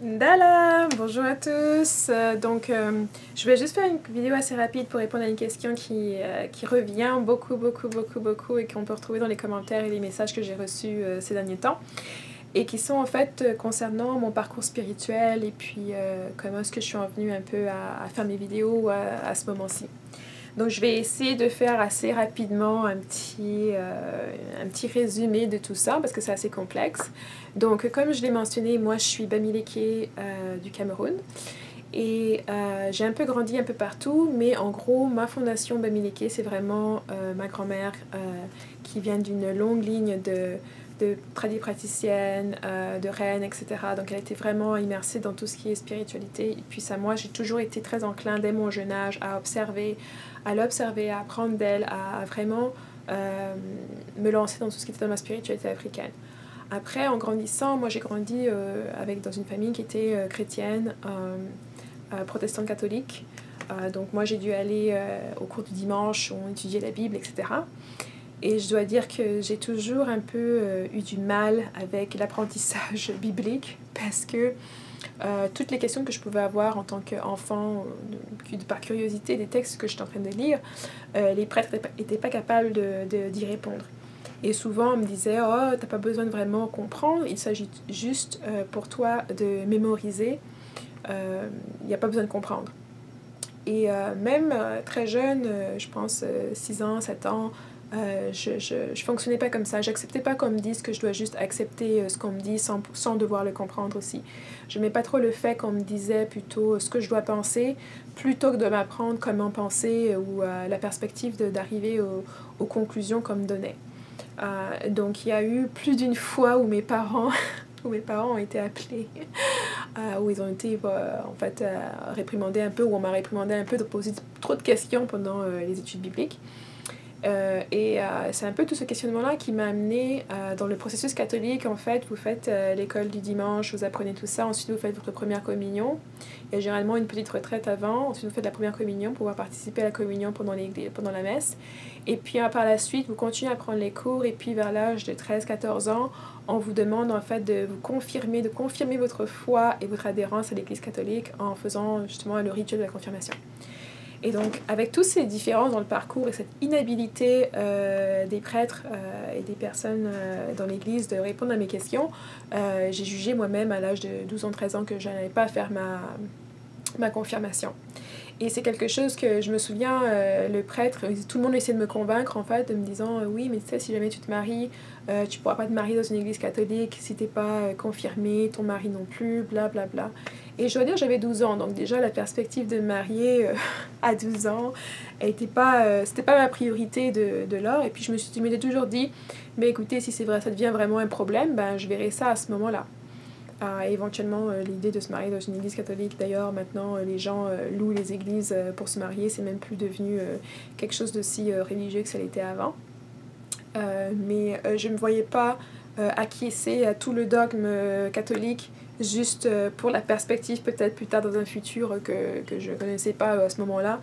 Dala! Bonjour à tous! Je vais juste faire une vidéo assez rapide pour répondre à une question qui revient beaucoup et qu'on peut retrouver dans les commentaires et les messages que j'ai reçus ces derniers temps et qui sont en fait concernant mon parcours spirituel et puis comment est-ce que je suis en venue un peu à faire mes vidéos à ce moment-ci. Donc je vais essayer de faire assez rapidement un petit résumé de tout ça parce que c'est assez complexe. Donc comme je l'ai mentionné, moi je suis Bamileke du Cameroun et j'ai un peu grandi un peu partout, mais en gros ma fondation Bamileke c'est vraiment ma grand-mère qui vient d'une longue ligne de praticiennes, de reines, etc. Donc elle était vraiment immersée dans tout ce qui est spiritualité. Et puis ça, moi, j'ai toujours été très enclin dès mon jeune âge à l'observer, à apprendre d'elle, à vraiment me lancer dans tout ce qui était dans ma spiritualité africaine. Après, en grandissant, moi j'ai grandi dans une famille qui était chrétienne, protestante catholique. Donc moi j'ai dû aller au cours du dimanche, où on étudiait la Bible, etc. Et je dois dire que j'ai toujours un peu eu du mal avec l'apprentissage biblique parce que toutes les questions que je pouvais avoir en tant qu'enfant, par curiosité des textes que j'étais en train de lire, les prêtres n'étaient pas capables d'y répondre. Et souvent on me disait « Oh, t'as pas besoin de vraiment comprendre, il s'agit juste pour toi de mémoriser, il n'y a pas besoin de comprendre. » Et même très jeune, je pense 6 ans, 7 ans, je fonctionnais pas comme ça. J'acceptais pas qu'on me dise que je dois juste accepter ce qu'on me dit sans devoir le comprendre aussi. Je n'aimais pas trop le fait qu'on me disait plutôt ce que je dois penser plutôt que de m'apprendre comment penser ou la perspective d'arriver aux conclusions qu'on me donnait. Donc il y a eu plus d'une fois où mes parents ont été appelés, où ils ont été en fait réprimandés un peu, où on m'a réprimandé un peu de poser trop de questions pendant les études bibliques. C'est un peu tout ce questionnement-là qui m'a amené dans le processus catholique. En fait, vous faites l'école du dimanche, vous apprenez tout ça, ensuite vous faites votre première communion. Il y a généralement une petite retraite avant, ensuite vous faites la première communion pour pouvoir participer à la communion pendant la messe. Et puis par la suite, vous continuez à prendre les cours et puis vers l'âge de 13-14 ans, on vous demande en fait de confirmer votre foi et votre adhérence à l'Église catholique en faisant justement le rituel de la confirmation. Et donc, avec toutes ces différences dans le parcours et cette inhabilité des prêtres et des personnes dans l'Église de répondre à mes questions, j'ai jugé moi-même à l'âge de 12 ans, 13 ans que je n'allais pas faire ma confirmation. Et c'est quelque chose que je me souviens, le prêtre, tout le monde essayait de me convaincre en fait, de me disant oui, mais tu sais, si jamais tu te maries, tu pourras pas te marier dans une église catholique si t'es pas confirmé, ton mari non plus, bla bla bla. Et je dois dire, j'avais 12 ans, donc déjà la perspective de me marier à 12 ans, c'était pas ma priorité de l'or. Et puis je m'étais toujours dit, mais écoutez, si c'est vrai, ça devient vraiment un problème, ben je verrai ça à ce moment-là. Éventuellement, l'idée de se marier dans une église catholique, d'ailleurs, maintenant, les gens louent les églises pour se marier, c'est même plus devenu quelque chose d'aussi religieux que ça l'était avant. Mais je ne me voyais pas acquiescer à tout le dogme catholique juste pour la perspective, peut-être plus tard dans un futur que je ne connaissais pas à ce moment-là,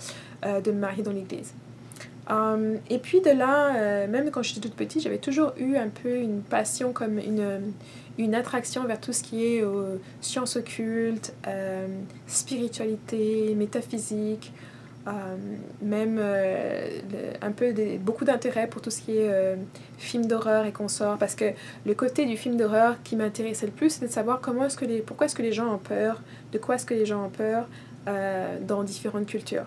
de me marier dans l'église. Et puis de là, même quand j'étais toute petite, j'avais toujours eu un peu une passion, comme une attraction vers tout ce qui est sciences occultes, spiritualité, métaphysique, même beaucoup d'intérêt pour tout ce qui est films d'horreur et consorts, parce que le côté du film d'horreur qui m'intéressait le plus, c'était de savoir pourquoi est-ce que les gens ont peur, de quoi est-ce que les gens ont peur dans différentes cultures.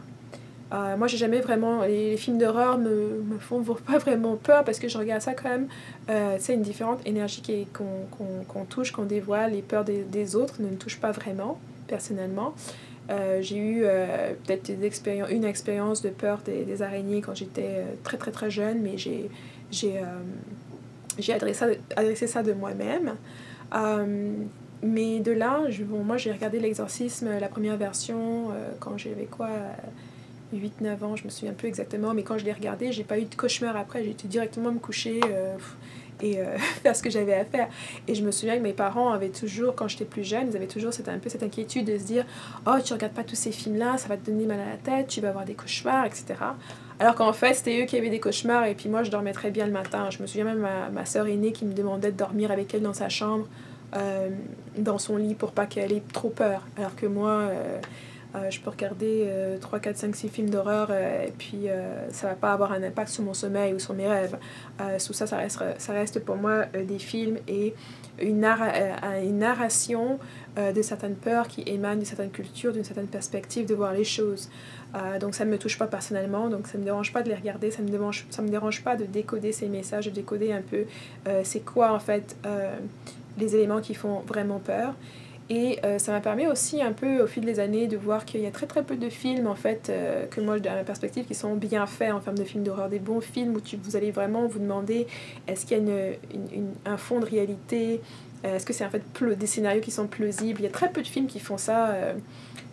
Moi, j'ai jamais vraiment... Les films d'horreur me font pas vraiment peur parce que je regarde ça quand même. C'est une différente énergie qu'on touche, qu'on dévoile. Les peurs des autres ne me touchent pas vraiment, personnellement. J'ai eu peut-être une expérience de peur des araignées quand j'étais très jeune, mais j'ai adressé ça de moi-même. Mais de là, moi j'ai regardé l'Exorcisme, la première version, quand j'avais 8-9 ans, je me souviens plus exactement, mais quand je l'ai regardé, j'ai pas eu de cauchemar après, j'ai été directement me coucher et faire ce que j'avais à faire. Et je me souviens que mes parents avaient toujours, quand j'étais plus jeune, ils avaient toujours un peu cette inquiétude de se dire « Oh, tu regardes pas tous ces films-là, ça va te donner mal à la tête, tu vas avoir des cauchemars, etc. » Alors qu'en fait, c'était eux qui avaient des cauchemars et puis moi, je dormais très bien le matin. Je me souviens même ma sœur aînée qui me demandait de dormir avec elle dans sa chambre dans son lit pour pas qu'elle ait trop peur. Alors que moi, je peux regarder 3, 4, 5, 6 films d'horreur et puis ça va pas avoir un impact sur mon sommeil ou sur mes rêves. Tout ça, ça reste pour moi des films et une narration de certaines peurs qui émanent d'une certaine culture, d'une certaine perspective de voir les choses. Donc ça ne me touche pas personnellement, donc ça ne me dérange pas de les regarder, ça me dérange pas de décoder ces messages, de décoder un peu c'est quoi en fait les éléments qui font vraiment peur. Et ça m'a permis aussi un peu au fil des années de voir qu'il y a très très peu de films en fait que moi de ma perspective qui sont bien faits en termes de films d'horreur, des bons films où vous allez vraiment vous demander est-ce qu'il y a un fond de réalité, est-ce que c'est en fait des scénarios qui sont plausibles. Il y a très peu de films qui font ça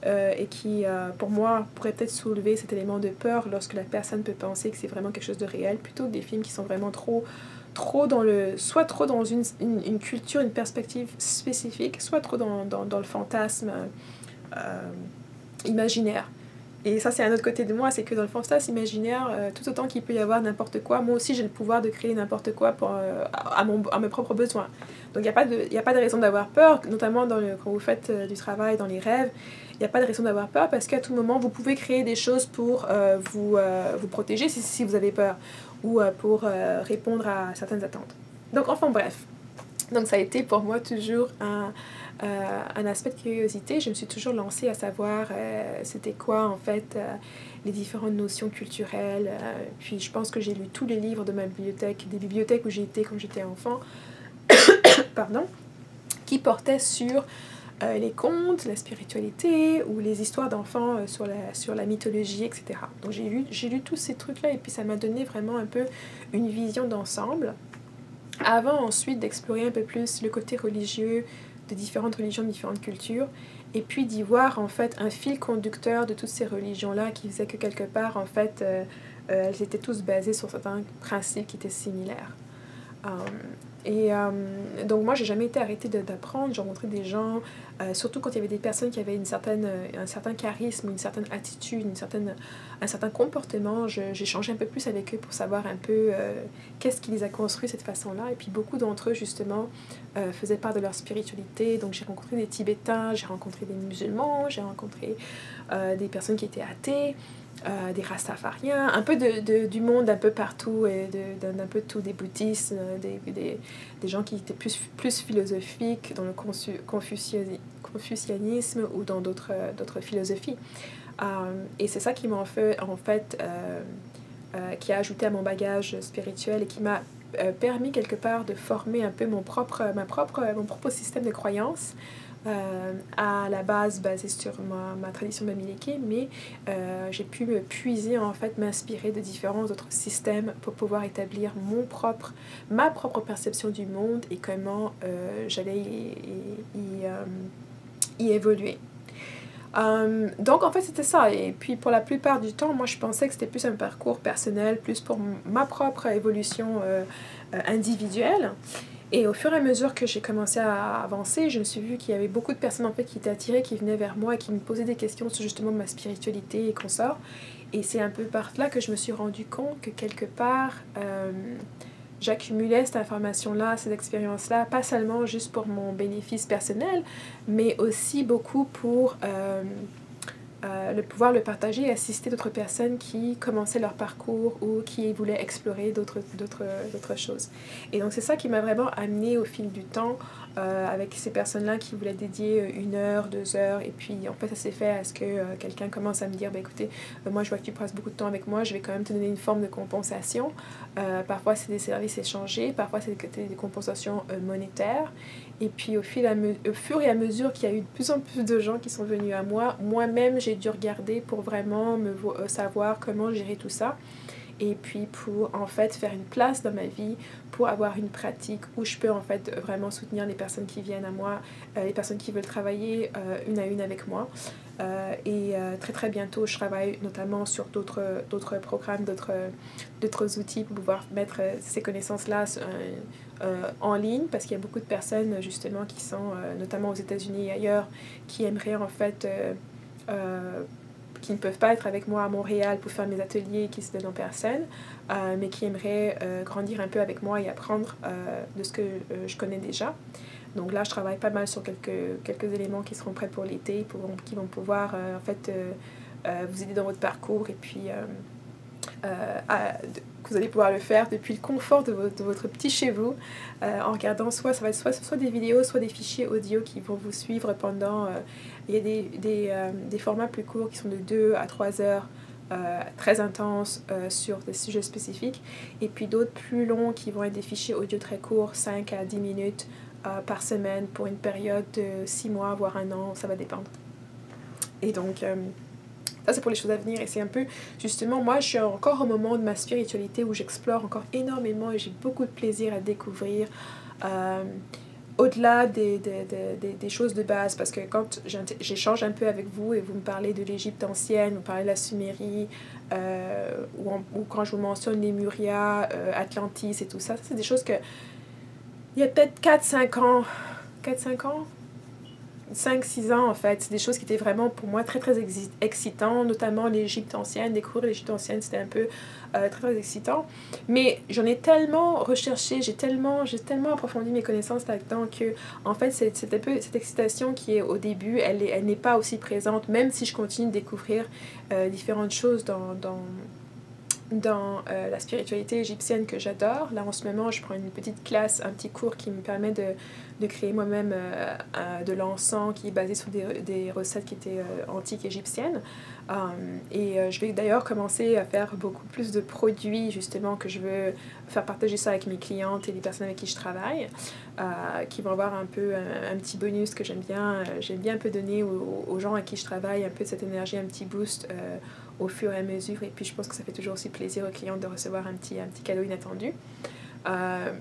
et qui pour moi pourraient peut-être soulever cet élément de peur lorsque la personne peut penser que c'est vraiment quelque chose de réel, plutôt que des films qui sont vraiment trop dans soit trop dans une culture, une perspective spécifique, soit trop dans le fantasme imaginaire. Et ça, c'est un autre côté de moi, c'est que dans le fantasme imaginaire, tout autant qu'il peut y avoir n'importe quoi, moi aussi j'ai le pouvoir de créer n'importe quoi à mes propres besoins. Donc il n'y a pas de raison d'avoir peur, notamment quand vous faites du travail, dans les rêves, il n'y a pas de raison d'avoir peur parce qu'à tout moment, vous pouvez créer des choses pour vous protéger si vous avez peur ou pour répondre à certaines attentes. Donc enfin bref, donc ça a été pour moi toujours un aspect de curiosité. Je me suis toujours lancée à savoir c'était quoi en fait les différentes notions culturelles. Puis je pense que j'ai lu tous les livres de ma bibliothèque, des bibliothèques où j'ai été quand j'étais enfant, pardon, qui portaient sur les contes, la spiritualité ou les histoires d'enfants sur la mythologie, etc. Donc j'ai lu tous ces trucs-là et puis ça m'a donné vraiment un peu une vision d'ensemble. Avant ensuite d'explorer un peu plus le côté religieux de différentes religions, de différentes cultures, et puis d'y voir en fait un fil conducteur de toutes ces religions-là qui faisait que quelque part en fait elles étaient tous basées sur certains principes qui étaient similaires. Donc moi j'ai jamais été arrêtée d'apprendre, j'ai rencontré des gens, surtout quand il y avait des personnes qui avaient un certain charisme, une certaine attitude, un certain comportement, j'échangeais un peu plus avec eux pour savoir un peu qu'est-ce qui les a construits de cette façon-là. Et puis beaucoup d'entre eux justement faisaient part de leur spiritualité, donc j'ai rencontré des Tibétains, j'ai rencontré des musulmans, j'ai rencontré des personnes qui étaient athées, des rastafariens, un peu du monde un peu partout, et d'un peu de tout, des bouddhistes, des gens qui étaient plus philosophiques dans le confucianisme ou dans d'autres philosophies. Et c'est ça qui m'a qui a ajouté à mon bagage spirituel et qui m'a permis quelque part de former un peu mon propre système de croyances. À la base basée sur ma tradition bamileke, mais j'ai pu me puiser, en fait, m'inspirer de différents autres systèmes pour pouvoir établir ma propre perception du monde et comment j'allais y évoluer. Donc en fait c'était ça, et puis pour la plupart du temps moi je pensais que c'était plus un parcours personnel, plus pour ma propre évolution individuelle. Et au fur et à mesure que j'ai commencé à avancer, je me suis vue qu'il y avait beaucoup de personnes en fait qui étaient attirées, qui venaient vers moi et qui me posaient des questions sur justement ma spiritualité et consorts. Et c'est un peu par là que je me suis rendu compte que quelque part j'accumulais cette information-là, cette expérience-là, pas seulement juste pour mon bénéfice personnel, mais aussi beaucoup pour pouvoir le partager et assister d'autres personnes qui commençaient leur parcours ou qui voulaient explorer d'autres choses. Et donc c'est ça qui m'a vraiment amenée au fil du temps avec ces personnes-là qui voulaient dédier 1 heure, 2 heures, et puis en fait ça s'est fait à ce que quelqu'un commence à me dire écoutez, moi je vois que tu passes beaucoup de temps avec moi, je vais quand même te donner une forme de compensation. Parfois c'est des services échangés, parfois c'est des compensations monétaires. Et puis au fur et à mesure qu'il y a eu de plus en plus de gens qui sont venus à moi, moi-même j'ai dû regarder pour vraiment savoir comment gérer tout ça. Et puis pour en fait faire une place dans ma vie, pour avoir une pratique où je peux en fait vraiment soutenir les personnes qui viennent à moi, les personnes qui veulent travailler une à une avec moi. Très très bientôt je travaille notamment sur d'autres programmes, d'autres outils pour pouvoir mettre ces connaissances-là en ligne, parce qu'il y a beaucoup de personnes justement qui sont notamment aux États-Unis et ailleurs qui aimeraient en fait qui ne peuvent pas être avec moi à Montréal pour faire mes ateliers qui se donnent en personne, mais qui aimeraient grandir un peu avec moi et apprendre de ce que je connais déjà. Donc là, je travaille pas mal sur quelques éléments qui seront prêts pour l'été, qui vont pouvoir en fait vous aider dans votre parcours et puis que vous allez pouvoir le faire depuis le confort de votre petit chez vous en regardant ça va être soit des vidéos, soit des fichiers audio qui vont vous suivre pendant... il y a des formats plus courts qui sont de 2 à 3 heures très intenses sur des sujets spécifiques et puis d'autres plus longs qui vont être des fichiers audio très courts, 5 à 10 minutes par semaine pour une période de 6 mois voire 1 an, ça va dépendre. Et donc ça c'est pour les choses à venir et c'est un peu justement moi je suis encore au moment de ma spiritualité où j'explore encore énormément et j'ai beaucoup de plaisir à découvrir au-delà des choses de base, parce que quand j'échange un peu avec vous et vous me parlez de l'Égypte ancienne, vous parlez de la Sumérie, ou quand je vous mentionne Lémuria, Atlantis et tout ça, c'est des choses que il y a peut-être 4-5 ans, 5-6 ans en fait, c'est des choses qui étaient vraiment pour moi très très excitantes, notamment l'Égypte ancienne, découvrir l'Égypte ancienne c'était un peu très très excitant, mais j'en ai tellement recherché, j'ai tellement approfondi mes connaissances là-dedans que en fait c'est un peu cette excitation qui est au début, elle n'est pas aussi présente, même si je continue de découvrir différentes choses dans la spiritualité égyptienne que j'adore. Là en ce moment je prends une petite classe, un petit cours qui me permet de créer moi-même de l'encens qui est basé sur des recettes qui étaient antiques égyptiennes. Je vais d'ailleurs commencer à faire beaucoup plus de produits justement que je veux faire partager ça avec mes clientes et les personnes avec qui je travaille, qui vont avoir un peu un petit bonus que j'aime bien un peu donner aux gens avec qui je travaille, un peu de cette énergie, un petit boost au fur et à mesure, et puis je pense que ça fait toujours aussi plaisir aux clients de recevoir un petit cadeau inattendu.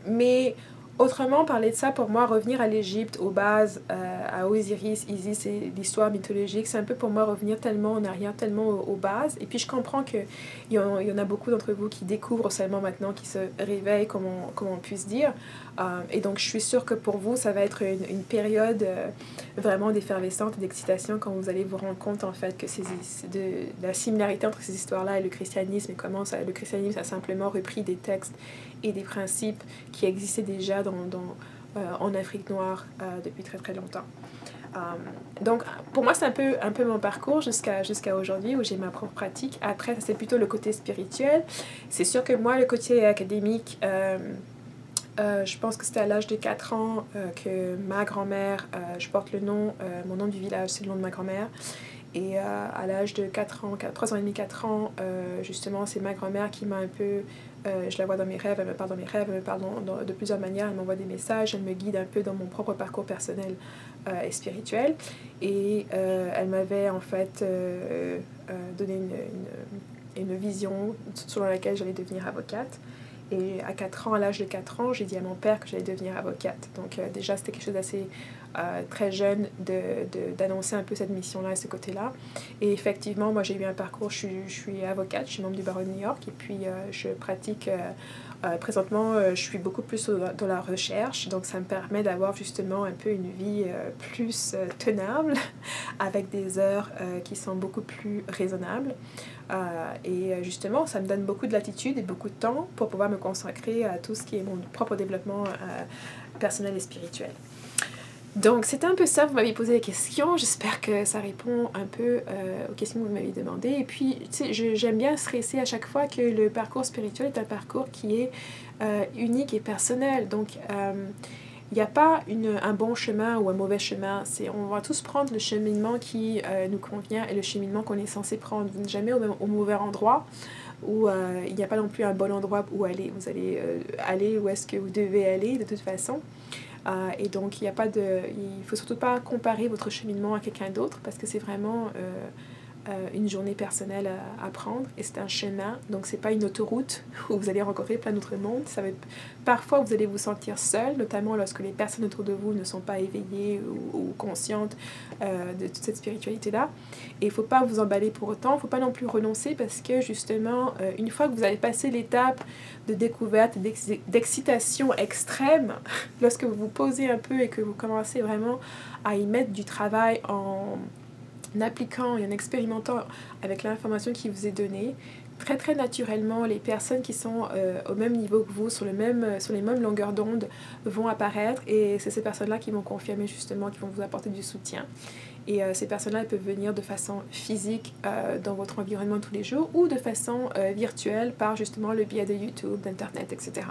Mais autrement, parler de ça, pour moi, revenir à l'Égypte, aux bases, à Osiris, Isis et l'histoire mythologique, c'est un peu pour moi revenir tellement en arrière, tellement aux bases. Et puis je comprends qu'il y en a beaucoup d'entre vous qui découvrent seulement maintenant, qui se réveillent, comme on puisse dire. Et donc je suis sûre que pour vous, ça va être une période vraiment d'effervescence et d'excitation quand vous allez vous rendre compte en fait que de la similarité entre ces histoires-là et le christianisme, et comment le christianisme a simplement repris des textes et des principes qui existaient déjà en Afrique noire depuis très très longtemps. Donc pour moi c'est un peu mon parcours jusqu'à aujourd'hui où j'ai ma propre pratique. Après c'est plutôt le côté spirituel. C'est sûr que moi le côté académique, je pense que c'était à l'âge de 4 ans que ma grand-mère, je porte mon nom du village c'est le nom de ma grand-mère, et à l'âge de 4 ans, 3 ans et demi, 4 ans, justement c'est ma grand-mère qui m'a un peu, je la vois dans mes rêves, elle me parle dans mes rêves, elle me parle de plusieurs manières, elle m'envoie des messages, elle me guide un peu dans mon propre parcours personnel et spirituel, et elle m'avait en fait donné une vision selon laquelle j'allais devenir avocate. Et à l'âge de 4 ans, j'ai dit à mon père que j'allais devenir avocate. Donc déjà, c'était quelque chose d'assez très jeune d'annoncer un peu cette mission-là et ce côté-là. Et effectivement, moi, j'ai eu un parcours, je suis avocate, je suis membre du barreau de New York, et puis je pratique... présentement, je suis beaucoup plus dans la recherche, donc ça me permet d'avoir justement un peu une vie plus tenable, avec des heures qui sont beaucoup plus raisonnables. Et justement, ça me donne beaucoup de latitude et beaucoup de temps pour pouvoir me consacrer à tout ce qui est mon propre développement personnel et spirituel. Donc, c'était un peu ça, vous m'avez posé des questions, j'espère que ça répond un peu aux questions que vous m'avez demandées. Et puis, tu sais, j'aime bien stresser à chaque fois que le parcours spirituel est un parcours qui est unique et personnel. Donc, il n'y a pas un bon chemin ou un mauvais chemin. On va tous prendre le cheminement qui nous convient et le cheminement qu'on est censé prendre. Vous n'êtes jamais au mauvais endroit, ou il n'y a pas non plus un bon endroit où aller. Vous allez aller où est-ce que vous devez aller de toute façon. Et donc, il ne faut surtout pas comparer votre cheminement à quelqu'un d'autre, parce que c'est vraiment une journée personnelle à prendre, et c'est un chemin, donc c'est pas une autoroute où vous allez rencontrer plein d'autres mondes. Parfois vous allez vous sentir seul, notamment lorsque les personnes autour de vous ne sont pas éveillées ou conscientes de toute cette spiritualité-là. Et il faut pas vous emballer pour autant, il faut pas non plus renoncer, parce que justement, une fois que vous avez passé l'étape de découverte, d'excitation extrême, lorsque vous vous posez un peu et que vous commencez vraiment à y mettre du travail en appliquant et en expérimentant avec l'information qui vous est donnée, très naturellement, les personnes qui sont au même niveau que vous, sur les mêmes longueurs d'onde, vont apparaître et c'est ces personnes-là qui vont confirmer justement, qui vont vous apporter du soutien. Et ces personnes-là, elles peuvent venir de façon physique dans votre environnement tous les jours ou de façon virtuelle par justement le biais de YouTube, d'Internet, etc.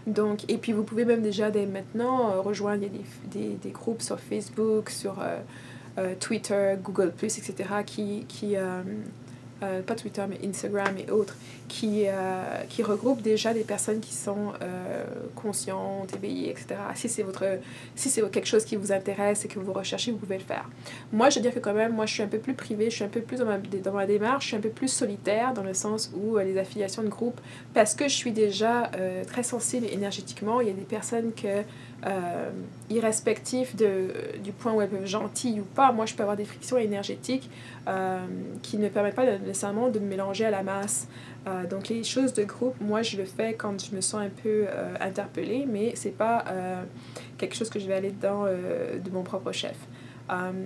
Donc, et puis vous pouvez même déjà dès maintenant rejoindre des groupes sur Facebook, sur Twitter, Google+, etc. Pas Twitter, mais Instagram et autres, qui regroupent déjà des personnes qui sont conscientes, éveillées, etc. Si c'est quelque chose qui vous intéresse et que vous recherchez, vous pouvez le faire. Moi, je veux dire que quand même, moi, je suis un peu plus privée, je suis un peu plus dans ma démarche, je suis un peu plus solitaire dans le sens où les affiliations de groupe, parce que je suis déjà très sensible énergétiquement, il y a des personnes que irrespectif du point où elles peuvent gentilles ou pas, moi je peux avoir des frictions énergétiques qui ne me permettent pas nécessairement de me mélanger à la masse. Donc les choses de groupe, moi je le fais quand je me sens un peu interpellée, mais c'est pas quelque chose que je vais aller dedans de mon propre chef.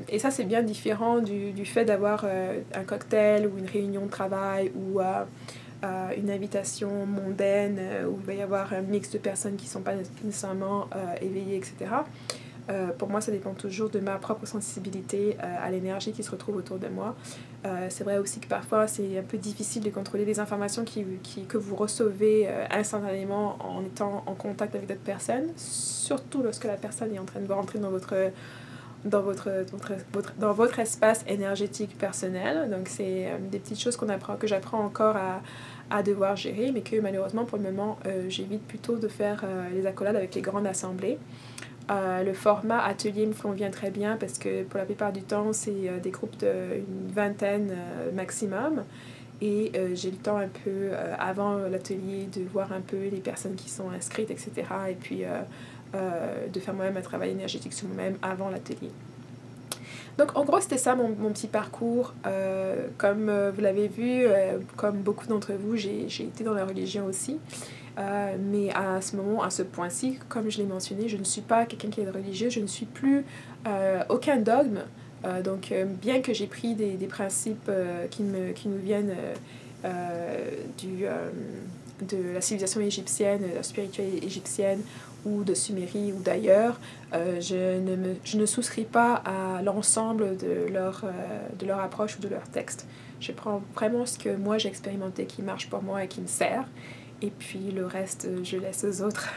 Et ça c'est bien différent du fait d'avoir un cocktail ou une réunion de travail ou une invitation mondaine où il va y avoir un mix de personnes qui ne sont pas nécessairement éveillées, etc. Pour moi, ça dépend toujours de ma propre sensibilité à l'énergie qui se retrouve autour de moi. C'est vrai aussi que parfois, c'est un peu difficile de contrôler les informations que vous recevez instantanément en étant en contact avec d'autres personnes, surtout lorsque la personne est en train de rentrer dans votre espace énergétique personnel. Donc, c'est des petites choses que j'apprends encore à devoir gérer, mais que malheureusement, pour le moment, j'évite plutôt de faire les accolades avec les grandes assemblées. Le format atelier me convient très bien parce que pour la plupart du temps, c'est des groupes d'une vingtaine maximum. Et j'ai le temps un peu avant l'atelier de voir un peu les personnes qui sont inscrites, etc. Et puis de faire moi-même un travail énergétique sur moi-même avant l'atelier. Donc en gros c'était ça mon petit parcours. Comme vous l'avez vu, comme beaucoup d'entre vous, j'ai été dans la religion aussi. Mais à ce point-ci, comme je l'ai mentionné, je ne suis pas quelqu'un qui est religieux, je ne suis plus aucun dogme. Donc bien que j'ai pris des principes qui nous viennent de la civilisation égyptienne, de la spiritualité égyptienne ou de Sumérie ou d'ailleurs, je ne souscris pas à l'ensemble de leur approche ou de leur texte. Je prends vraiment ce que moi j'ai expérimenté qui marche pour moi et qui me sert, et puis le reste je laisse aux autres.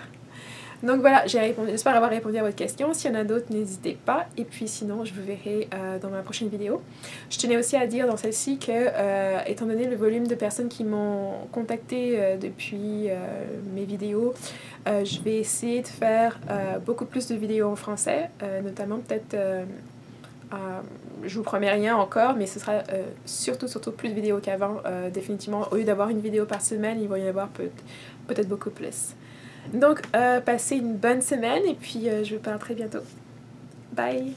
Donc voilà, j'espère avoir répondu à votre question. S'il y en a d'autres, n'hésitez pas. Et puis sinon, je vous verrai dans ma prochaine vidéo. Je tenais aussi à dire dans celle-ci que, étant donné le volume de personnes qui m'ont contacté depuis mes vidéos, je vais essayer de faire beaucoup plus de vidéos en français, notamment peut-être... je vous promets rien encore, mais ce sera surtout plus de vidéos qu'avant. Définitivement, au lieu d'avoir une vidéo par semaine, il va y en avoir peut-être beaucoup plus. Donc, passez une bonne semaine et puis je vous parle très bientôt. Bye!